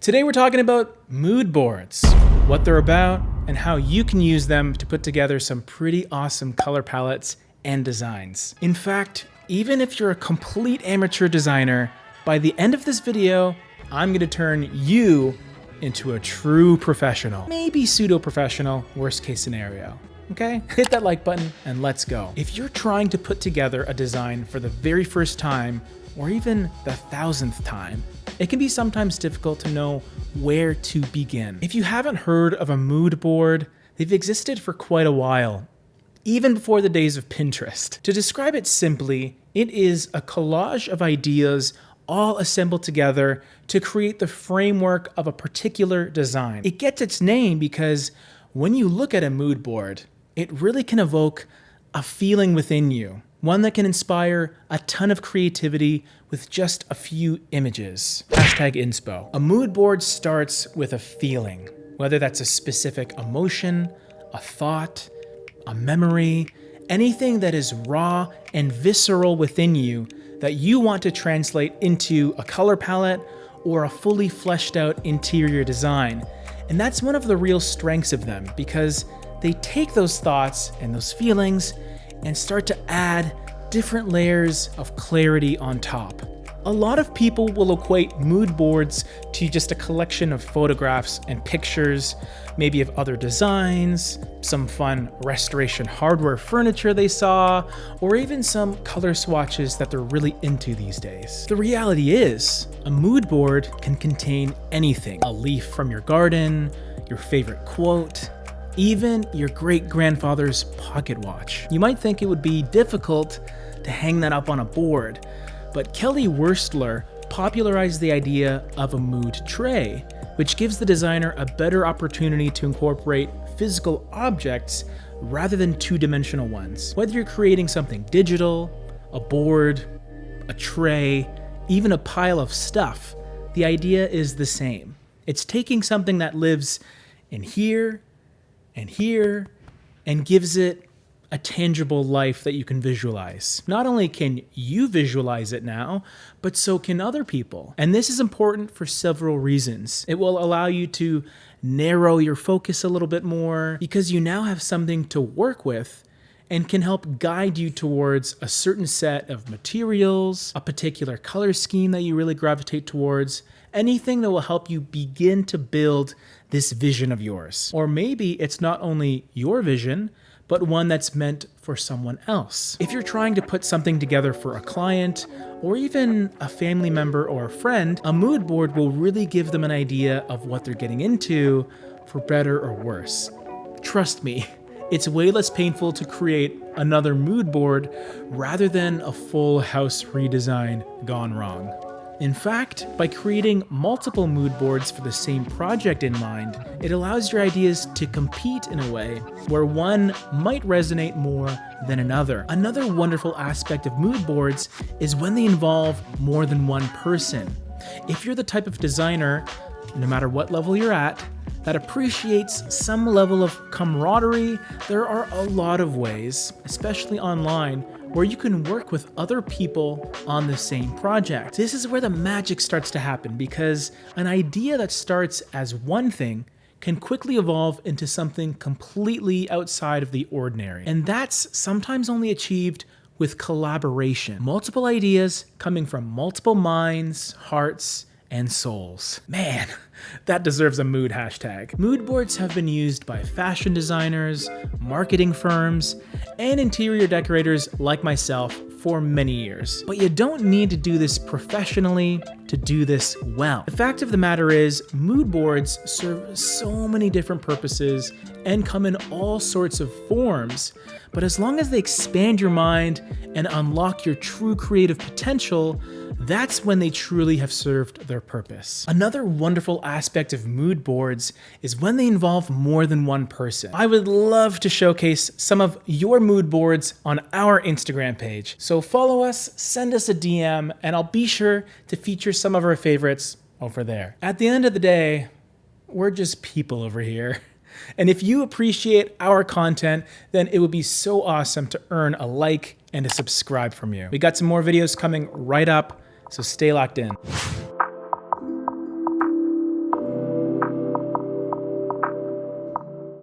Today we're talking about mood boards, what they're about, and how you can use them to put together some pretty awesome color palettes and designs. In fact, even if you're a complete amateur designer, by the end of this video, I'm gonna turn you into a true professional. Maybe pseudo-professional, worst case scenario. Okay? Hit that like button and let's go. If you're trying to put together a design for the very first time, or even the 1000th time, it can be sometimes difficult to know where to begin. If you haven't heard of a mood board, they've existed for quite a while, even before the days of Pinterest. To describe it simply, it is a collage of ideas all assembled together to create the framework of a particular design. It gets its name because when you look at a mood board, it really can evoke a feeling within you, one that can inspire a ton of creativity with just a few images. Hashtag inspo. A mood board starts with a feeling, whether that's a specific emotion, a thought, a memory, anything that is raw and visceral within you that you want to translate into a color palette or a fully fleshed out interior design. And that's one of the real strengths of them, because they take those thoughts and those feelings and start to add different layers of clarity on top. A lot of people will equate mood boards to just a collection of photographs and pictures, maybe of other designs, some fun restoration hardware furniture they saw, or even some color swatches that they're really into these days. The reality is, a mood board can contain anything. A leaf from your garden, your favorite quote, even your great-grandfather's pocket watch. You might think it would be difficult to hang that up on a board, but Kelly Wurstler popularized the idea of a mood tray, which gives the designer a better opportunity to incorporate physical objects rather than two-dimensional ones. Whether you're creating something digital, a board, a tray, even a pile of stuff, the idea is the same. It's taking something that lives in here and gives it a tangible life that you can visualize. Not only can you visualize it now, but so can other people. And this is important for several reasons. It will allow you to narrow your focus a little bit more because you now have something to work with and can help guide you towards a certain set of materials, a particular color scheme that you really gravitate towards, anything that will help you begin to build this vision of yours. Or maybe it's not only your vision, but one that's meant for someone else. If you're trying to put something together for a client, or even a family member or a friend, a mood board will really give them an idea of what they're getting into, for better or worse. Trust me, it's way less painful to create another mood board rather than a full house redesign gone wrong. In fact, by creating multiple mood boards for the same project in mind, it allows your ideas to compete in a way where one might resonate more than another. Another wonderful aspect of mood boards is when they involve more than one person. If you're the type of designer, no matter what level you're at, that appreciates some level of camaraderie, there are a lot of ways, especially online, where you can work with other people on the same project. This is where the magic starts to happen, because an idea that starts as one thing can quickly evolve into something completely outside of the ordinary. And that's sometimes only achieved with collaboration. Multiple ideas coming from multiple minds, hearts, and souls. Man, that deserves a mood hashtag. Mood boards have been used by fashion designers, marketing firms, and interior decorators like myself for many years. But you don't need to do this professionally to do this well. The fact of the matter is, mood boards serve so many different purposes and come in all sorts of forms. But as long as they expand your mind and unlock your true creative potential, that's when they truly have served their purpose. Another wonderful aspect of mood boards is when they involve more than one person. I would love to showcase some of your mood boards on our Instagram page. So follow us, send us a DM, and I'll be sure to feature some of our favorites over there. At the end of the day, we're just people over here. And if you appreciate our content, then it would be so awesome to earn a like and a subscribe from you. We got some more videos coming right up, so stay locked in.